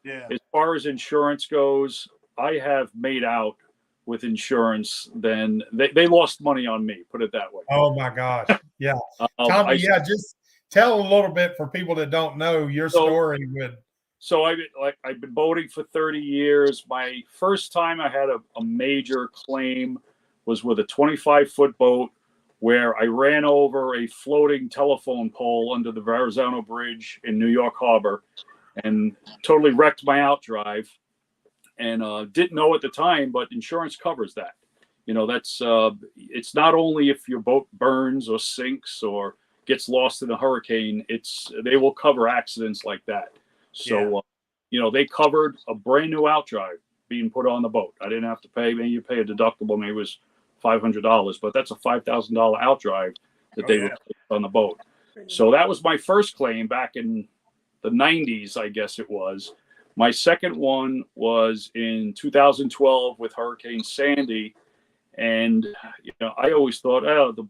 Yeah. as far as insurance goes, I have made out with insurance. Then they lost money on me. Put it that way. Oh my gosh. Yeah. Tommy, yeah, just tell a little bit for people that don't know your story with. So I've been boating for 30 years. My first time I had a major claim was with a 25-foot boat where I ran over a floating telephone pole under the Verrazano Bridge in New York Harbor and totally wrecked my outdrive. And didn't know at the time, but insurance covers that. You know, that's it's not only if your boat burns or sinks or gets lost in a hurricane, they will cover accidents like that. So, you know, they covered a brand new outdrive being put on the boat. I didn't have to pay. Maybe you pay a deductible. Maybe it was $500, but that's a $5,000 outdrive that they would put on the boat. So that was my first claim back in the 90s, I guess it was. My second one was in 2012 with Hurricane Sandy. And, you know, I always thought, the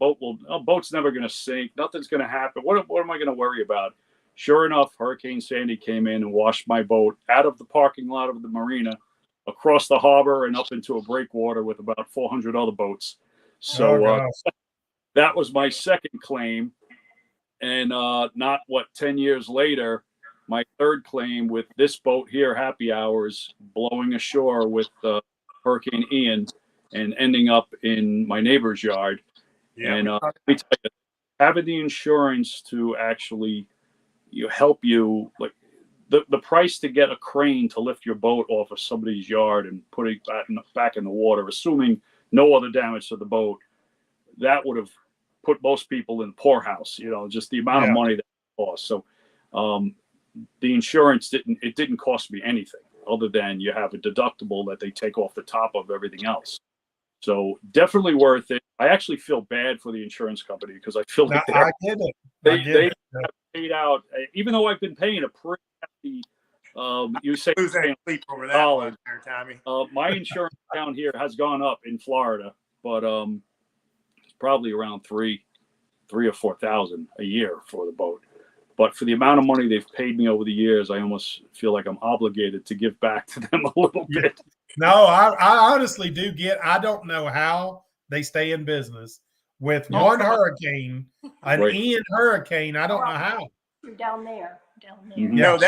boat's never going to sink. Nothing's going to happen. What am I going to worry about? Sure enough, Hurricane Sandy came in and washed my boat out of the parking lot of the marina, across the harbor, and up into a breakwater with about 400 other boats. So that was my second claim. And not 10 years later, my third claim with this boat here, Happy Hours, blowing ashore with Hurricane Ian and ending up in my neighbor's yard. Yeah, and let me tell you, having the insurance to actually help you, like the price to get a crane to lift your boat off of somebody's yard and put it back in the water, assuming no other damage to the boat, that would have put most people in the poorhouse. You know, just the amount of money that it cost. So the insurance didn't cost me anything other than you have a deductible that they take off the top of everything else. So definitely worth it. I actually feel bad for the insurance company because I feel like I get it. They have paid out, even though I've been paying a pretty hefty, you say sleep over that one there, Tommy. My insurance down here has gone up in Florida, but it's probably around $3,000 or $4,000 a year for the boat. But for the amount of money they've paid me over the years, I almost feel like I'm obligated to give back to them a little bit. No, I honestly do I don't know how they stay in business with one hurricane, an Ian hurricane. I don't know how. You're down there. Mm-hmm. No,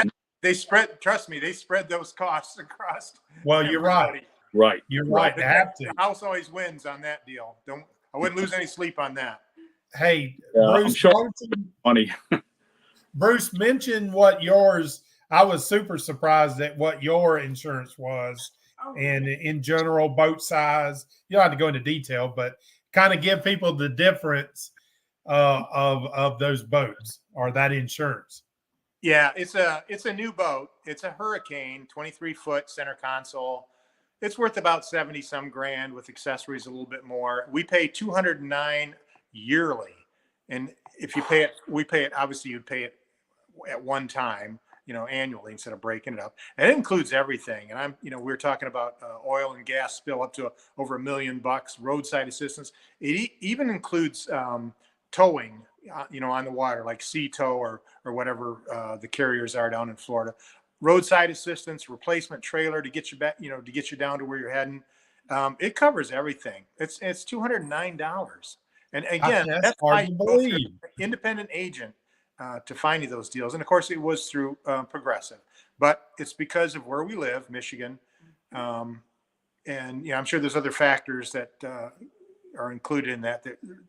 they spread. Trust me, they spread those costs across. Well, you're right. Right. You're right. They have to. The house always wins on that deal. I wouldn't lose any sleep on that. Hey, Bruce, money. Bruce, mention what yours. I was super surprised at what your insurance was, and in general, boat size. You don't have to go into detail, but kind of give people the difference of those boats or that insurance. Yeah, it's a new boat. It's a Hurricane, 23-foot center console. It's worth about 70 some grand with accessories a little bit more. We pay $209 yearly, and if you pay it, we pay it. Obviously, you'd pay it at one time, annually instead of breaking it up. And it includes everything. And we were talking about oil and gas spill up to over $1 million, roadside assistance. It even includes towing, on the water, like sea tow or whatever the carriers are down in Florida. Roadside assistance, replacement trailer to get you back, to get you down to where you're heading. It covers everything. It's $209. And again, that's hard to believe. Independent agent to find you those deals. And of course, it was through Progressive, but it's because of where we live, Michigan. And I'm sure there's other factors that are included in that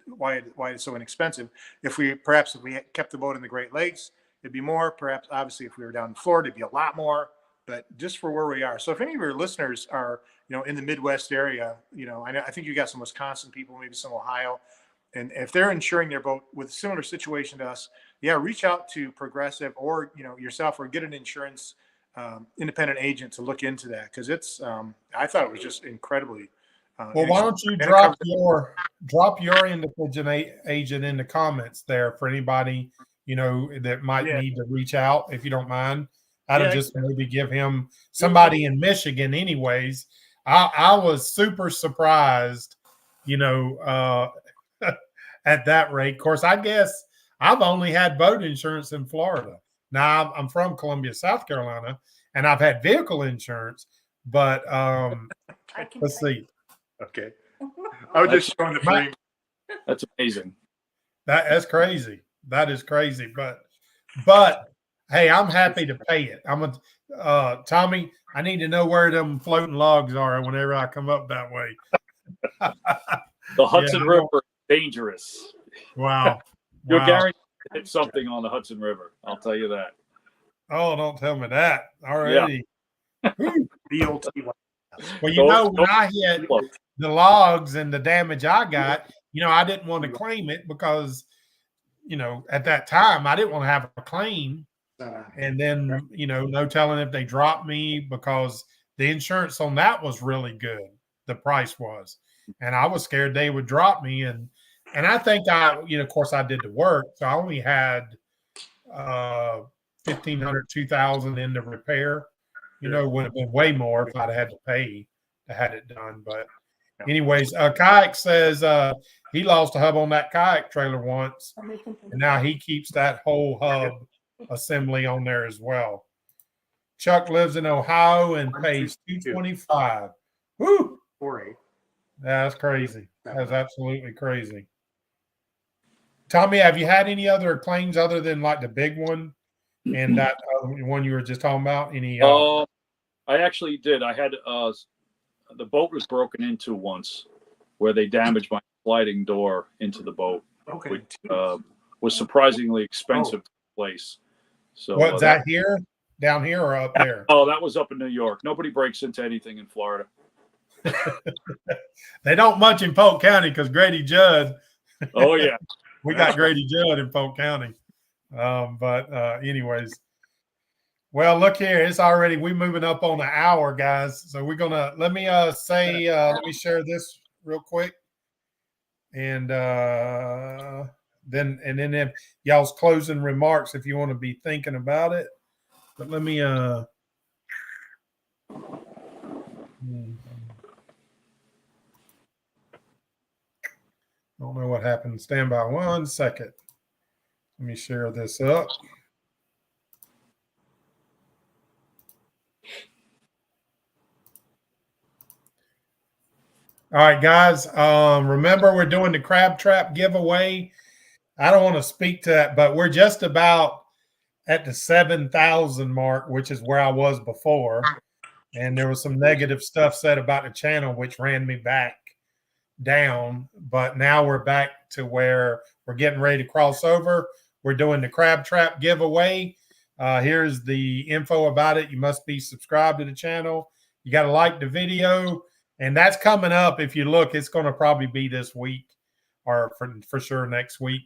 why it's so inexpensive. If we kept the boat in the Great Lakes, it'd be more. Perhaps, obviously, if we were down in Florida, it'd be a lot more. But just for where we are. So if any of your listeners are, in the Midwest area, I think you got some Wisconsin people, maybe some Ohio. And if they're insuring their boat with a similar situation to us, reach out to Progressive or, yourself, or get an insurance independent agent to look into that. Cause it's, I thought it was just incredibly. Well, why don't you drop your independent agent in the comments there for anybody, that might need to reach out, if you don't mind. That'll just maybe give him somebody in Michigan anyways. I was super surprised, at that rate. Of course, I guess I've only had boat insurance in Florida. Now I'm from Columbia, South Carolina, and I've had vehicle insurance, but I can let's see. Okay. I was just showing the frame. That's amazing. That's crazy. That is crazy. But hey, I'm happy to pay it. Tommy, I need to know where them floating logs are whenever I come up that way. The Hudson River is dangerous. Wow. You're Wow. guaranteed to hit something on the Hudson River. I'll tell you that. Oh, don't tell me that already. Whew. BOT. Well, you know, when I hit the logs and the damage I got, I didn't want to claim it because, at that time I didn't want to have a claim. And then, no telling if they dropped me, because the insurance on that was really good. The price was, and I was scared they would drop me. And I think of course I did the work. So I only had $1,500, $2,000 in the repair. Would have been way more if I'd had to pay to have it done. But anyways, Kayak says he lost a hub on that kayak trailer once, and now he keeps that whole hub assembly on there as well. Chuck lives in Ohio and pays $225. Woo! 4.8. That's crazy. That's absolutely crazy. Tommy, have you had any other claims other than like the big one and that one you were just talking about? Any? I actually did. I had the boat was broken into once, where they damaged my sliding door into the boat, which was surprisingly expensive place. So what's that here? Down here or up there? Oh, that was up in New York. Nobody breaks into anything in Florida. They don't much in Polk County because Grady Judd. Oh yeah, we got Grady Judd in Polk County. But anyways, well, look here. It's already we moving up on the hour, guys. So we're gonna let me share this real quick, and then if y'all's closing remarks, if you want to be thinking about it. But let me don't know what happened. Stand by 1 second. Let me share this up. All right, guys. Remember, we're doing the crab trap giveaway. I don't want to speak to that, but we're just about at the 7,000 mark, which is where I was before. And there was some negative stuff said about the channel, which ran me back down. But now we're back to where we're getting ready to cross over. We're doing the crab trap giveaway. Here's the info about it. You must be subscribed to the channel. You got to like the video. And that's coming up. If you look, it's going to probably be this week or for sure next week.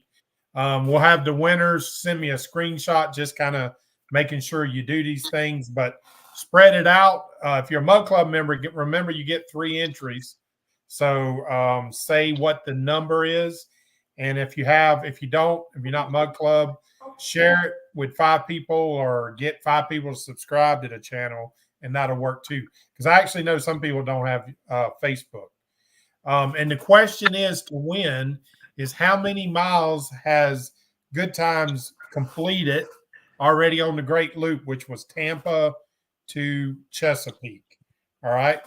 We'll have the winners send me a screenshot, just kind of making sure you do these things, but spread it out. If you're a Mug Club member, remember you get 3 entries. So say what the number is. And if you're not Mug Club, share it with 5 people or get 5 people to subscribe to the channel, and that'll work too. Because I actually know some people don't have Facebook. And the question is to win is how many miles has Good Times completed already on the Great Loop, which was Tampa to Chesapeake. All right.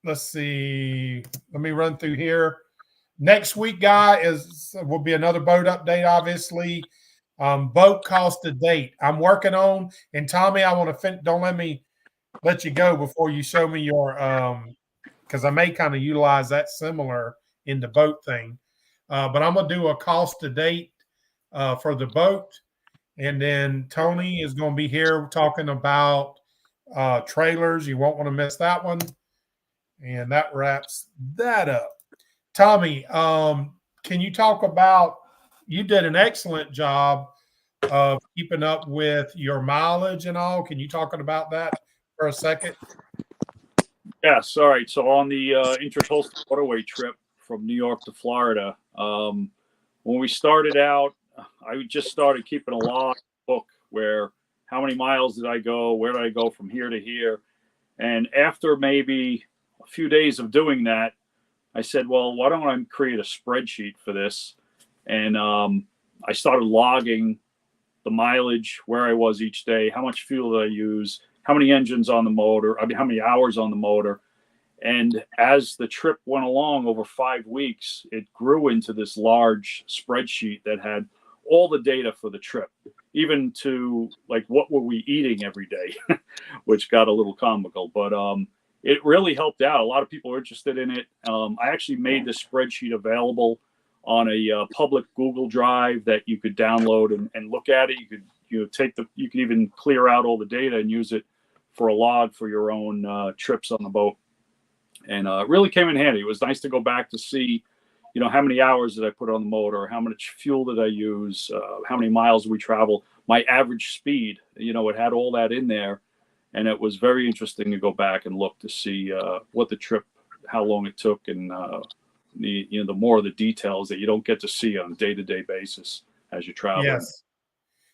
Let's see. Let me run through here. Next week, will be another boat update, obviously. Boat cost to date. I'm working on, and Tommy, I want to don't let me let you go before you show me your because I may kind of utilize that similar in the boat thing. But I'm gonna do a cost to date for the boat, and then Tony is gonna be here talking about trailers. You won't want to miss that one. And that wraps that up. Tommy, can you talk about, you did an excellent job of keeping up with your mileage and all. Can you talk about that for a second? Yes. All right. So on the Intracoastal Waterway trip from New York to Florida, when we started out, I just started keeping a log book where how many miles did I go? Where did I go from here to here? And after maybe a few days of doing that, I said, well, why don't I create a spreadsheet for this? And I started logging the mileage, where I was each day, how much fuel did I use, how many engines on the motor, I mean, how many hours on the motor. And as the trip went along over 5 weeks, it grew into this large spreadsheet that had all the data for the trip, even to like what were we eating every day, which got a little comical. But it really helped out. A lot of people are interested in it. I actually made this spreadsheet available on a public Google Drive that you could download and look at it. You could you could even clear out all the data and use it for a log for your own trips on the boat. And it really came in handy. It was nice to go back to see, how many hours did I put on the motor, how much fuel did I use, how many miles we travel, my average speed. It had all that in there, and it was very interesting to go back and look to see what the trip, how long it took, and the more of the details that you don't get to see on a day-to-day basis as you travel. Yes.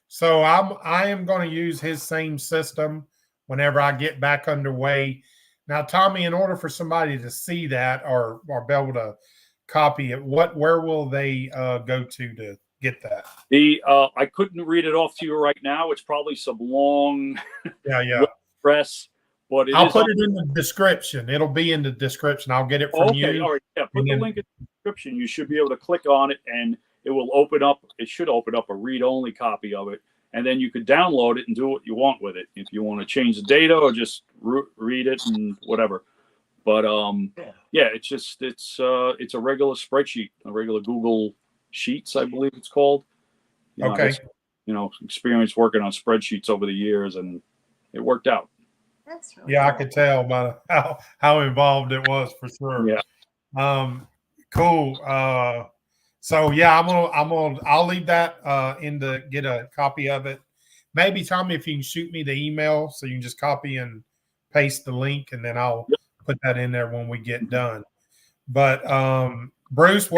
So I am going to use his same system whenever I get back underway. Now, Tommy, in order for somebody to see that or be able to copy it, where will they go to get that? I couldn't read it off to you right now. It's probably some long press, but I'll put it in the description. It'll be in the description. I'll get it from you. All right. Yeah, put the link in the description. You should be able to click on it, and it will open up. It should open up a read-only copy of it, and then you could download it and do what you want with it. If you want to change the data or just read it and whatever. But it's a regular spreadsheet, a regular Google Sheets, I believe it's called. Okay. Experience working on spreadsheets over the years, and it worked out. That's really I cool. could tell by how involved it was, for sure. Yeah. Cool. So yeah, I'll leave that get a copy of it. Maybe Tommy, if you can shoot me the email so you can just copy and paste the link, and then I'll put that in there when we get done. But Bruce,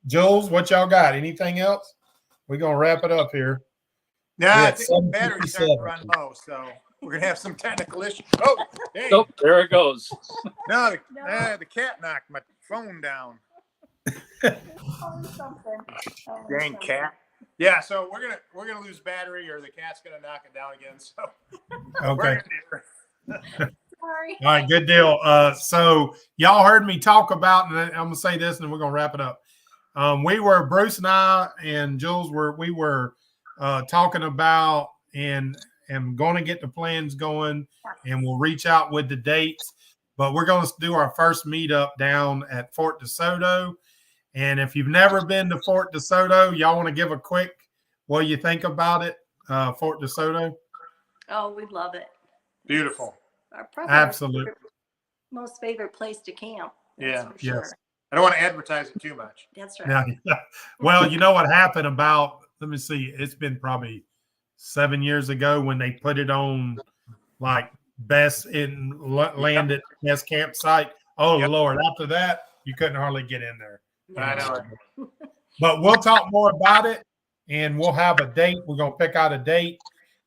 Jules, what y'all got? Anything else? We're gonna wrap it up here. No, I think the battery's starting to run low, so we're gonna have some technical issues. Oh, hey. Nope, there it goes. No, the cat knocked my phone down. Dang cat. Yeah, so we're gonna lose battery, or the cat's gonna knock it down again. So Okay. Sorry. All right, good deal. So y'all heard me talk about, and I'm gonna say this, and then we're gonna wrap it up. Bruce and I and Jules we were talking about and going to get the plans going, and we'll reach out with the dates. But we're going to do our first meetup down at Fort DeSoto. And if you've never been to Fort DeSoto, y'all want to give a quick what you think about it, Fort DeSoto? Oh, we love it. Beautiful. Absolutely. Most favorite place to camp. Yeah. For sure. Yes. I don't want to advertise it too much. That's right. Yeah. Well, you know what happened about, let me see, it's been probably 7 years ago when they put it on like landed best campsite. Oh, Lord. After that, you couldn't hardly get in there. I know. But we'll talk more about it, and we'll have a date. We're going to pick out a date.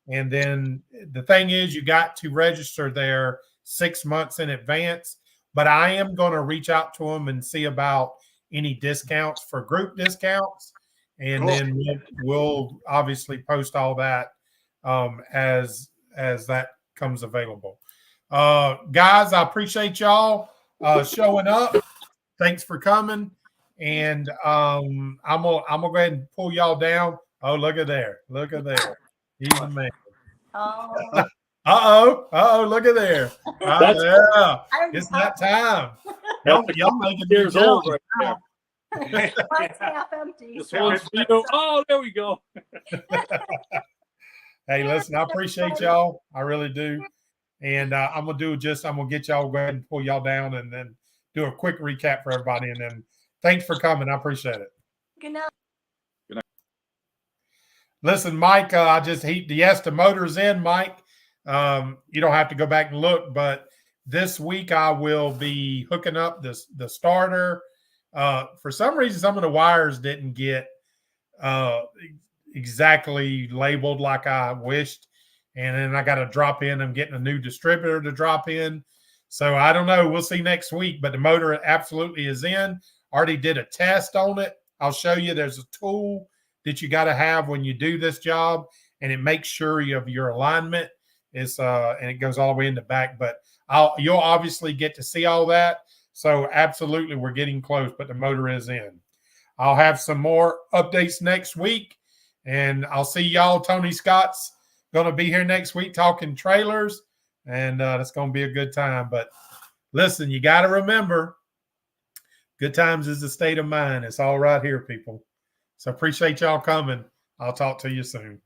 And then the thing is, you got to register there 6 months in advance. But I am going to reach out to them and see about any discounts for group discounts. And then we'll obviously post all that as that comes available. Guys, I appreciate y'all showing up. Thanks for coming. And I'm gonna go ahead and pull y'all down. Oh, look at there. He's the man. Oh. Look at there. Yeah. It's that time. Y'all making years old right there. Mine's half empty. This one's, oh, there we go. Hey, listen, I appreciate y'all. I really do. And I'm gonna get y'all, go ahead and pull y'all down, and then do a quick recap for everybody. And then thanks for coming. I appreciate it. Good night. Listen, Mike, the motor's in, Mike. You don't have to go back and look, but this week I will be hooking up the starter. For some reason, some of the wires didn't get exactly labeled like I wished. And then I got to drop in. I'm getting a new distributor to drop in. So I don't know. We'll see next week. But the motor absolutely is in. Already did a test on it. I'll show you. There's a tool that you got to have when you do this job. and it makes sure of your alignment is and it goes all the way in the back. But you'll obviously get to see all that. So absolutely, we're getting close, but the motor is in. I'll have some more updates next week, and I'll see y'all. Tony Scott's going to be here next week talking trailers, and it's going to be a good time. But listen, you got to remember, good times is the state of mind. It's all right here, people. So appreciate y'all coming. I'll talk to you soon.